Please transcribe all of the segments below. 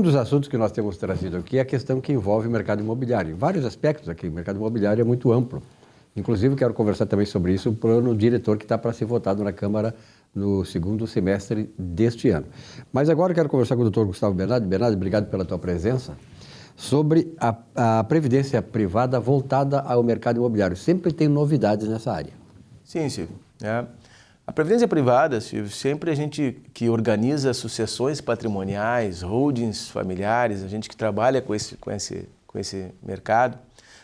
um dos assuntos que nós temos trazido aqui é a questão que envolve o mercado imobiliário. Em vários aspectos aqui, o mercado imobiliário é muito amplo. Inclusive, quero conversar também sobre isso, o plano diretor que está para ser votado na Câmara no segundo semestre deste ano. Mas agora eu quero conversar com o doutor Gustavo Bernardi. Bernardi, obrigado pela tua presença. Sobre a previdência privada voltada ao mercado imobiliário. Sempre tem novidades nessa área. Sim, Silvio. A previdência privada, Silvio, sempre a gente que organiza sucessões patrimoniais, holdings familiares, a gente que trabalha com esse mercado,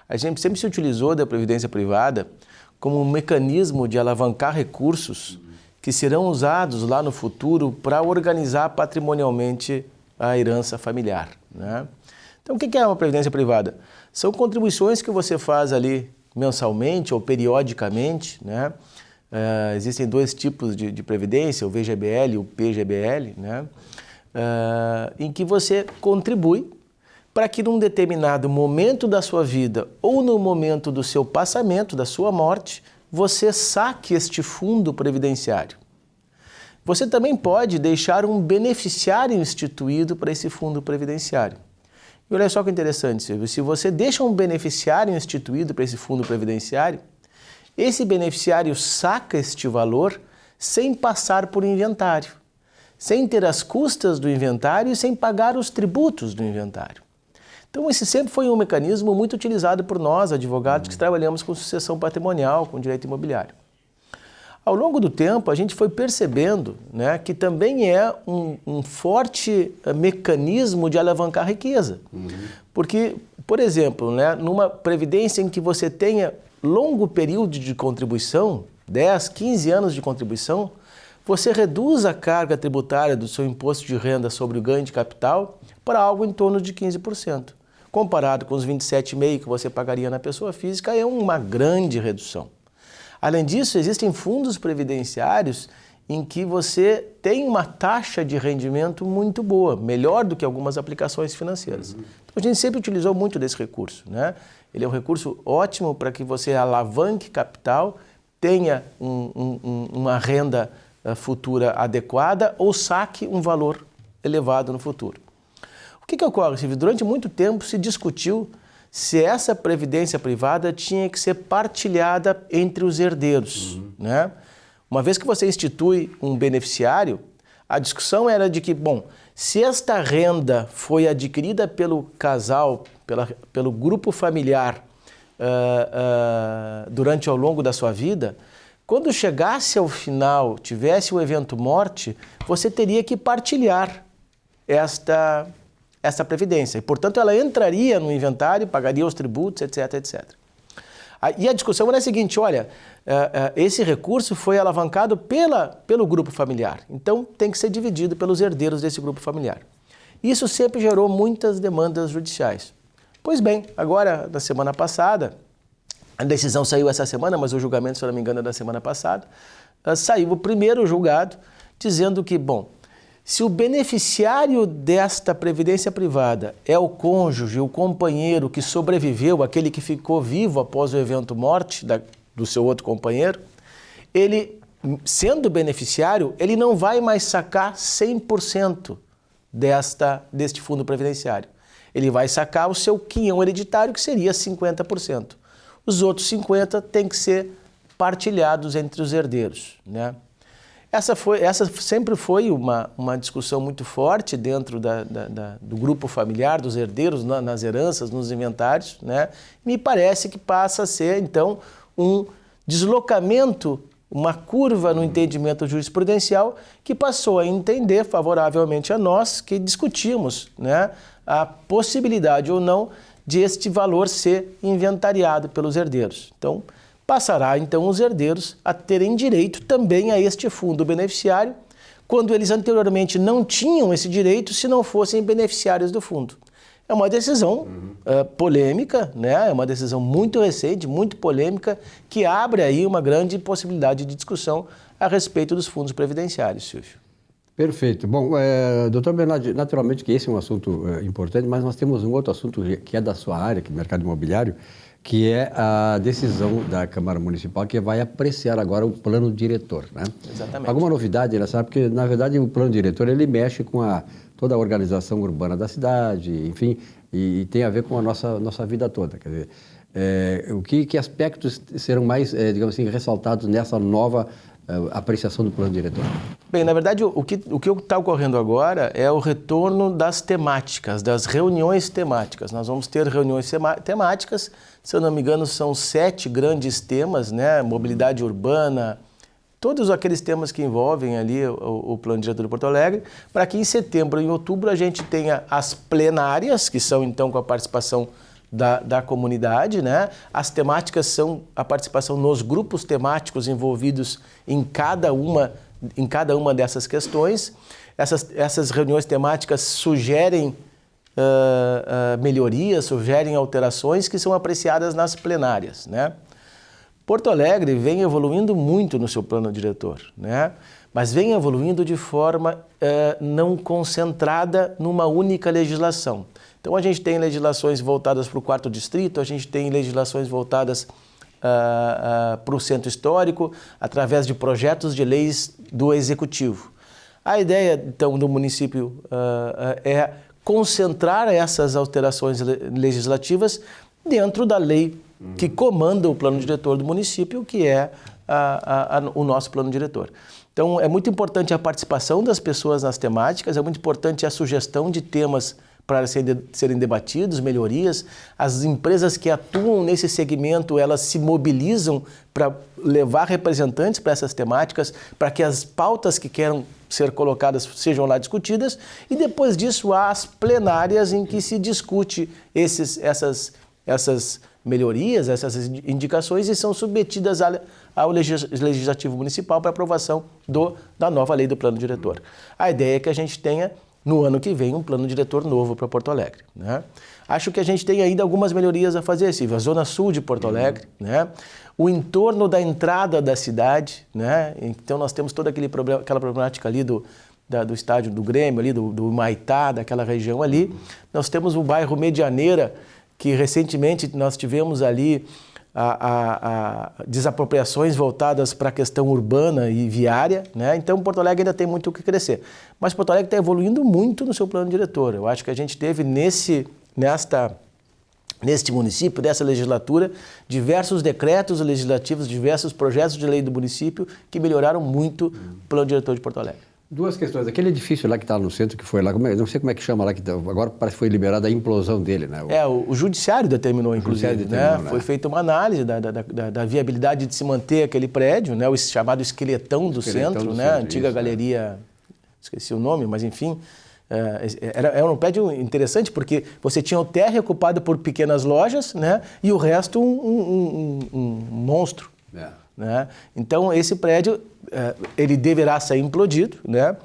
a gente sempre se utilizou da previdência privada como um mecanismo de alavancar recursos que serão usados lá no futuro para organizar patrimonialmente a herança familiar, né? Então, o que é uma previdência privada? São contribuições que você faz ali mensalmente ou periodicamente, né? Existem dois tipos de previdência, o VGBL e o PGBL, né? Em que você contribui para que num determinado momento da sua vida ou no momento do seu passamento, da sua morte, você saque este fundo previdenciário. Você também pode deixar um beneficiário instituído para esse fundo previdenciário. E olha só que interessante, Silvio, se você deixa um beneficiário instituído para esse fundo previdenciário, esse beneficiário saca este valor sem passar por inventário, sem ter as custas do inventário e sem pagar os tributos do inventário. Então esse sempre foi um mecanismo muito utilizado por nós, advogados que trabalhamos com sucessão patrimonial, com direito imobiliário. Ao longo do tempo, a gente foi percebendo, né, que também é um forte mecanismo de alavancar riqueza. Porque, por exemplo, né, numa previdência em que você tenha longo período de contribuição, 10, 15 anos de contribuição, você reduz a carga tributária do seu imposto de renda sobre o ganho de capital para algo em torno de 15%. Comparado com os 27,5% que você pagaria na pessoa física, é uma grande redução. Além disso, existem fundos previdenciários em que você tem uma taxa de rendimento muito boa, melhor do que algumas aplicações financeiras. Então, a gente sempre utilizou muito desse recurso, né? Ele é um recurso ótimo para que você alavanque capital, tenha uma renda futura adequada ou saque um valor elevado no futuro. O que ocorre, Silvio? Durante muito tempo se discutiu se essa previdência privada tinha que ser partilhada entre os herdeiros, né? Uma vez que você institui um beneficiário, a discussão era de que, bom, se esta renda foi adquirida pelo casal, pelo grupo familiar durante ao longo da sua vida, quando chegasse ao final, tivesse o evento morte, você teria que partilhar esta previdência. E, portanto, ela entraria no inventário, pagaria os tributos, etc, etc. E a discussão era a seguinte, olha, esse recurso foi alavancado pelo grupo familiar, então tem que ser dividido pelos herdeiros desse grupo familiar. Isso sempre gerou muitas demandas judiciais. Pois bem, agora, na semana passada, a decisão saiu essa semana, mas o julgamento, se eu não me engano, é da semana passada, saiu o primeiro julgado dizendo que, bom, se o beneficiário desta previdência privada é o cônjuge, o companheiro que sobreviveu, aquele que ficou vivo após o evento morte do seu outro companheiro, ele, sendo beneficiário, ele não vai mais sacar 100% deste fundo previdenciário. Ele vai sacar o seu quinhão hereditário, que seria 50%. Os outros 50% têm que ser partilhados entre os herdeiros, né? Essa sempre foi uma discussão muito forte dentro do grupo familiar, dos herdeiros, nas heranças, nos inventários, né? Me parece que passa a ser, então, um deslocamento, uma curva no entendimento jurisprudencial que passou a entender favoravelmente a nós que discutimos, né, a possibilidade ou não de este valor ser inventariado pelos herdeiros. Então, passará então os herdeiros a terem direito também a este fundo beneficiário, quando eles anteriormente não tinham esse direito se não fossem beneficiários do fundo. É uma decisão polêmica, né? É uma decisão muito recente, muito polêmica, que abre aí uma grande possibilidade de discussão a respeito dos fundos previdenciários, Silvio. Perfeito. Bom, doutor Bernardi, naturalmente que esse é um assunto importante, mas nós temos um outro assunto que é da sua área, que é o mercado imobiliário, que é a decisão da Câmara Municipal que vai apreciar agora o plano diretor, né? Exatamente. Alguma novidade nessa? Porque, na verdade, o plano diretor, ele mexe com toda a organização urbana da cidade, enfim, e tem a ver com a nossa vida toda. Quer dizer, que aspectos serão mais, digamos assim, ressaltados nessa nova apreciação do plano diretor? Bem, na verdade, o que está ocorrendo agora é o retorno das temáticas, das reuniões temáticas. Nós vamos ter reuniões temáticas, se eu não me engano, são 7 grandes temas, né? Mobilidade urbana, todos aqueles temas que envolvem ali o plano diretor de Porto Alegre, para que em setembro e em outubro a gente tenha as plenárias, que são então com a participação da comunidade, né? As temáticas são a participação nos grupos temáticos envolvidos em cada uma dessas questões. Essas reuniões temáticas sugerem melhorias, sugerem alterações que são apreciadas nas plenárias, né? Porto Alegre vem evoluindo muito no seu plano diretor, né? Mas vem evoluindo de forma não concentrada numa única legislação. Então a gente tem legislações voltadas para o 4º distrito, a gente tem legislações voltadas para o centro histórico, através de projetos de leis do executivo. A ideia, então, do município é concentrar essas alterações legislativas dentro da lei que comanda o plano diretor do município, que é o nosso plano diretor. Então, é muito importante a participação das pessoas nas temáticas, é muito importante a sugestão de temas para serem debatidos, melhorias. As empresas que atuam nesse segmento, elas se mobilizam para levar representantes para essas temáticas, para que as pautas que queiram ser colocadas sejam lá discutidas, e depois disso há as plenárias em que se discute essas melhorias, essas indicações, e são submetidas ao Legislativo Municipal para aprovação da nova lei do plano diretor. A ideia é que a gente tenha, no ano que vem, um plano diretor novo para Porto Alegre, né? Acho que a gente tem ainda algumas melhorias a fazer, Silvio. A zona sul de Porto Alegre, né? O entorno da entrada da cidade, né? Então nós temos toda aquela problemática ali do estádio do Grêmio, ali do Humaitá, daquela região ali. Nós temos o bairro Medianeira, que recentemente nós tivemos ali desapropriações voltadas para a questão urbana e viária, né? Então Porto Alegre ainda tem muito o que crescer. Mas Porto Alegre está evoluindo muito no seu plano diretor. Eu acho que a gente teve neste município, dessa legislatura, diversos decretos legislativos, diversos projetos de lei do município que melhoraram muito o plano diretor de Porto Alegre. Duas questões. Aquele edifício lá que está no centro, que foi lá, não sei como é que chama lá, que agora parece que foi liberada a implosão dele, né? O judiciário determinou, inclusive, né? Foi feita uma análise da viabilidade de se manter aquele prédio, né? O chamado esqueletão do centro, né? A antiga galeria, esqueci o nome, mas enfim, era um prédio interessante porque você tinha o térreo ocupado por pequenas lojas, né? E o resto um monstro. Né? Então, esse prédio, ele deverá ser implodido, né?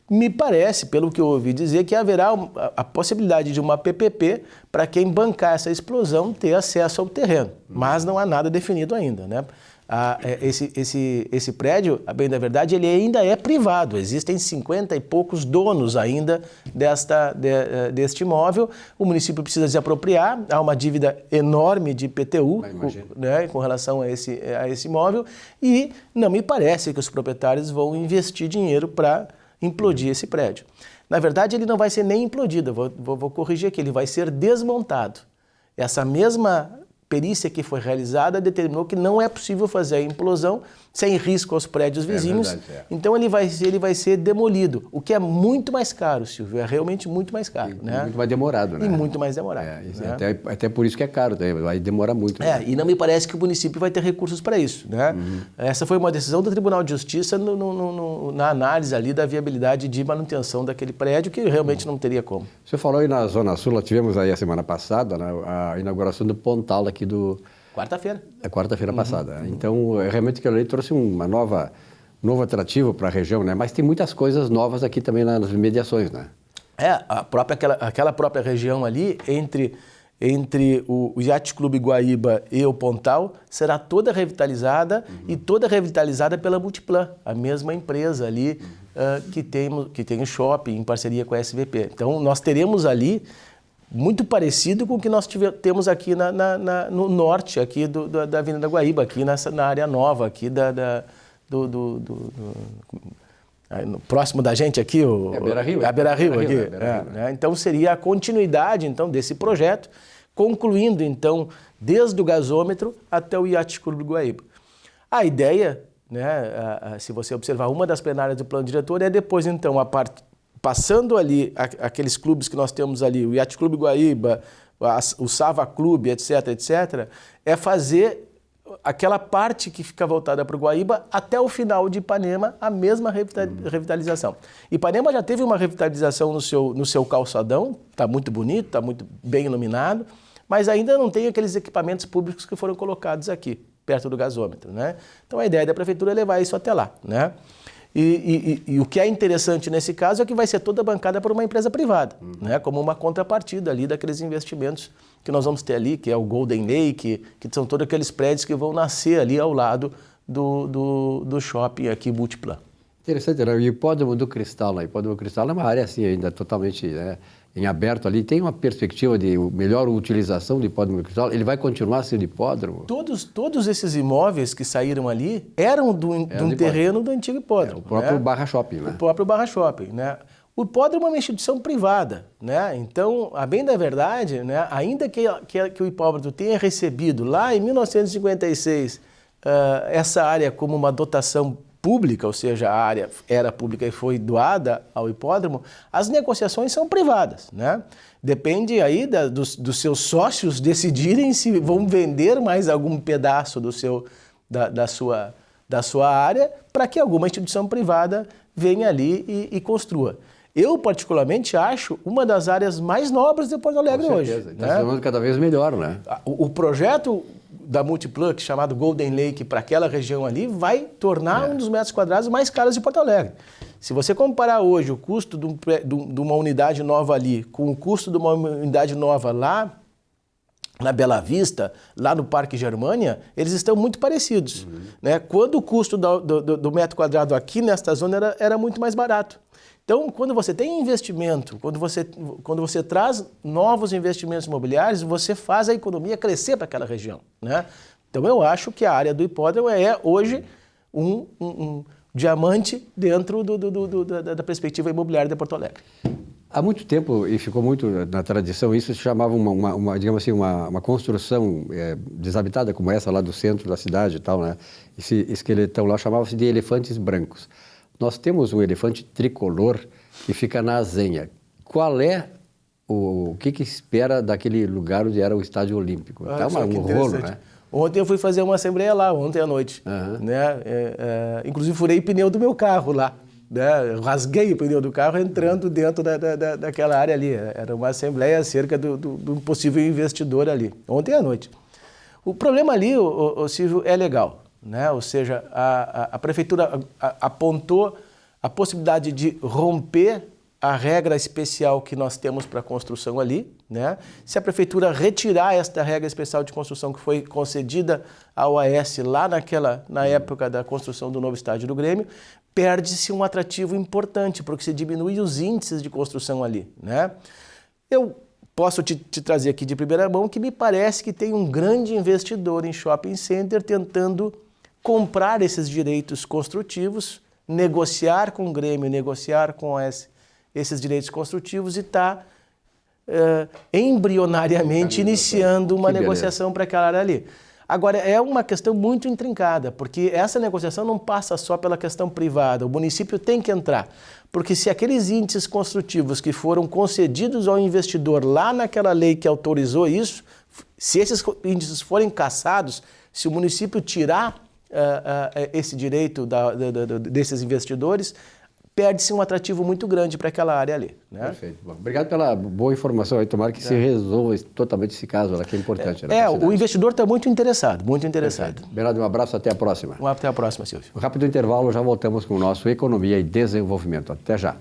Me parece, pelo que eu ouvi dizer, que haverá a possibilidade de uma PPP para quem bancar essa explosão ter acesso ao terreno, mas não há nada definido ainda, né? Esse prédio, a bem da verdade, ele ainda é privado. Existem 50 e poucos donos ainda deste imóvel. O município precisa desapropriar. Há uma dívida enorme de IPTU, né, com relação a esse imóvel. E não me parece que os proprietários vão investir dinheiro para implodir esse prédio. Na verdade, ele não vai ser nem implodido. Vou corrigir aqui. Ele vai ser desmontado. Essa mesma perícia que foi realizada determinou que não é possível fazer a implosão sem risco aos prédios vizinhos. Então ele vai ser demolido, o que é muito mais caro, Silvio, é realmente muito mais caro. Né? Muito mais demorado, né? E muito mais demorado. Né? Até por isso que é caro, vai demorar muito. Né? E não me parece que o município vai ter recursos para isso. Né? Essa foi uma decisão do Tribunal de Justiça na análise ali da viabilidade de manutenção daquele prédio, que realmente não teria como. Você falou aí na Zona Sul, nós tivemos aí a semana passada, né, a inauguração do Pontal aqui do... Quarta-feira. É quarta-feira passada. Então, realmente aquilo ali trouxe um novo atrativo para a região, né? Mas tem muitas coisas novas aqui também nas imediações, né? Aquela própria região ali, entre o Yacht Clube Guaíba e o Pontal, será toda revitalizada e toda revitalizada pela Multiplan, a mesma empresa ali que tem o shopping em parceria com a SVP. Então, nós teremos ali muito parecido com o que nós temos aqui no norte aqui da Avenida Guaíba, aqui na área nova aqui próximo da gente aqui, a Beira-Rio. A Beira-Rio aqui. Né? Então seria a continuidade então desse projeto, concluindo então desde o gasômetro até o Yacht Clube Guaíba. A ideia, né, se você observar uma das plenárias do plano diretor, é depois então passando ali aqueles clubes que nós temos ali, o Yacht Clube Guaíba, o Sava Clube, etc, etc, é fazer aquela parte que fica voltada para o Guaíba até o final de Ipanema, a mesma revitalização. Ipanema já teve uma revitalização no seu calçadão, está muito bonito, está muito bem iluminado, mas ainda não tem aqueles equipamentos públicos que foram colocados aqui, perto do gasômetro, né? Então a ideia da prefeitura é levar isso até lá, né? E o que é interessante nesse caso é que vai ser toda bancada por uma empresa privada, né? Como uma contrapartida ali daqueles investimentos que nós vamos ter ali, que é o Golden Lake, que são todos aqueles prédios que vão nascer ali ao lado do shopping aqui Multiplan. Interessante, né? O Hipódromo do Cristal, o Hipódromo do Cristal é uma área assim ainda totalmente, né, em aberto ali. Tem uma perspectiva de melhor utilização do Hipódromo do Cristal? Ele vai continuar sendo hipódromo? Todos esses imóveis que saíram ali eram de um terreno do antigo hipódromo. O próprio Barra Shopping, né? O próprio Barra Shopping, né? O hipódromo é uma instituição privada, né? Então, a bem da verdade, né, ainda que o hipódromo tenha recebido lá em 1956 essa área como uma dotação pública, ou seja, a área era pública e foi doada ao hipódromo, as negociações são privadas, né? Depende aí dos seus sócios decidirem se vão vender mais algum pedaço da sua área para que alguma instituição privada venha ali e construa. Eu, particularmente, acho uma das áreas mais nobres de Porto Alegre hoje. Está se tornando cada vez melhor, né? O projeto da Multiplan, chamado Golden Lake, para aquela região ali, vai tornar um dos metros quadrados mais caros de Porto Alegre. Se você comparar hoje o custo de uma unidade nova ali com o custo de uma unidade nova lá na Bela Vista, lá no Parque Germânia, eles estão muito parecidos. Né? Quando o custo do metro quadrado aqui nesta zona era muito mais barato. Então, quando você tem investimento, quando você traz novos investimentos imobiliários, você faz a economia crescer para aquela região, né? Então, eu acho que a área do hipódromo é hoje um diamante dentro da perspectiva imobiliária de Porto Alegre. Há muito tempo, e ficou muito na tradição, isso se chamava digamos assim, uma construção desabitada como essa lá do centro da cidade e tal, né? Esse esqueletão lá chamava-se de elefantes brancos. Nós temos um elefante tricolor que fica na Azenha. Qual é o que espera daquele lugar onde era o Estádio Olímpico? Tá um rolo, né? Ontem eu fui fazer uma assembleia lá, ontem à noite. Né? Inclusive furei o pneu do meu carro lá. Né? Rasguei o pneu do carro entrando dentro daquela área ali. Era uma assembleia acerca do possível investidor ali, ontem à noite. O problema ali, Silvio, é legal. Né? Ou seja, a prefeitura apontou a possibilidade de romper a regra especial que nós temos para a construção ali. Né? Se a prefeitura retirar esta regra especial de construção que foi concedida ao AS lá na época da construção do novo estádio do Grêmio, perde-se um atrativo importante, porque se diminui os índices de construção ali. Né? Eu posso te trazer aqui de primeira mão que me parece que tem um grande investidor em shopping center tentando comprar esses direitos construtivos, negociar com o Grêmio, negociar com esses direitos construtivos e está embrionariamente iniciando uma negociação para aquela área ali. Agora, é uma questão muito intrincada, porque essa negociação não passa só pela questão privada, o município tem que entrar, porque se aqueles índices construtivos que foram concedidos ao investidor lá naquela lei que autorizou isso, se esses índices forem cassados, se o município tirar esse direito desses investidores, perde-se um atrativo muito grande para aquela área ali. Né? Perfeito. Bom, obrigado pela boa informação aí. Tomara que se resolva totalmente esse caso, que é importante. O investidor está muito interessado, muito interessado. Perfeito. Bernardo, um abraço, até a próxima. Até a próxima, Silvio. Um rápido intervalo, já voltamos com o nosso Economia e Desenvolvimento. Até já.